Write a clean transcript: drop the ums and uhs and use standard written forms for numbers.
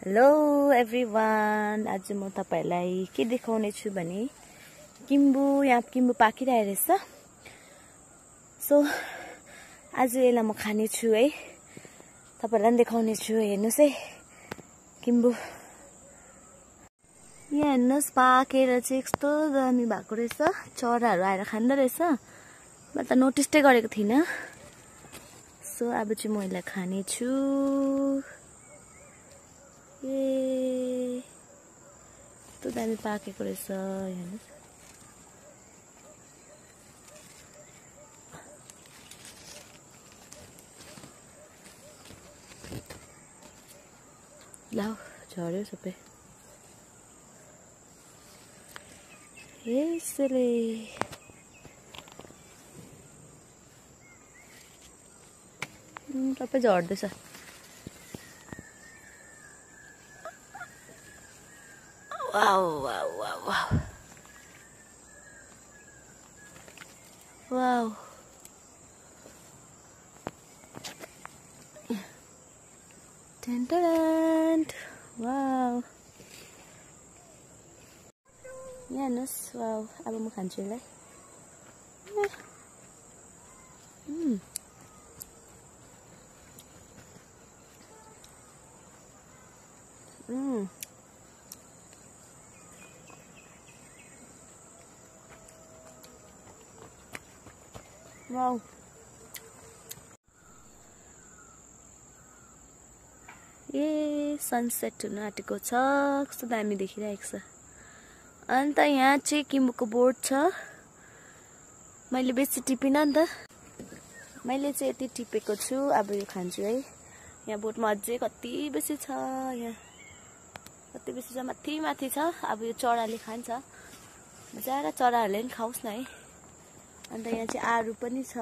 Hello everyone, आज म तपाईहरुलाई के देखाउने छु भने यहाँ किम्बु पाकिरहेको रहेछ। सो आज यसलाई म खाने छु है, तपाईहरुलाई देखाउने छु। हेर्नुस् है किम्बु यहाँ हेर्नुस्, पाकेर चाहिँ कस्तो दामी भएको रहेछ। चराहरु आएर खाँदै रहेछ, म त नोटिसै गरेको थिइन। सो अब चाहिँ म यसलाई खाने छु। तो दामी पाकेको रहेछ। हेर्नुस् ल, झर्यो सबै। यसले सबै झर्दैछ। Wow wow wow wow wow, टेन्टेन्ट, वाउ। यहाँ हेर्नुस्, वाउ। अब म खान्छु यसलाई। वाउ, सनसेट हुन आँटेको छ, कस्तो दामी देखिरहेको छ। अन्त यहाँ चाहिँ किम्बुको बोट छ। मैले बेसी टिपिन नि त, मैले चाहिँ यति टिपेको छु। अब यो खान्छु है। यहाँ बोटमा अझै कति बेसी छ, यहाँ कति बेसी छ, माथि माथि छ। अब यो चराले खान्छ, मजाले चराहरूले पनि खाओस् न है। अन्त यहाँ चाहिँ आरु पनि छ।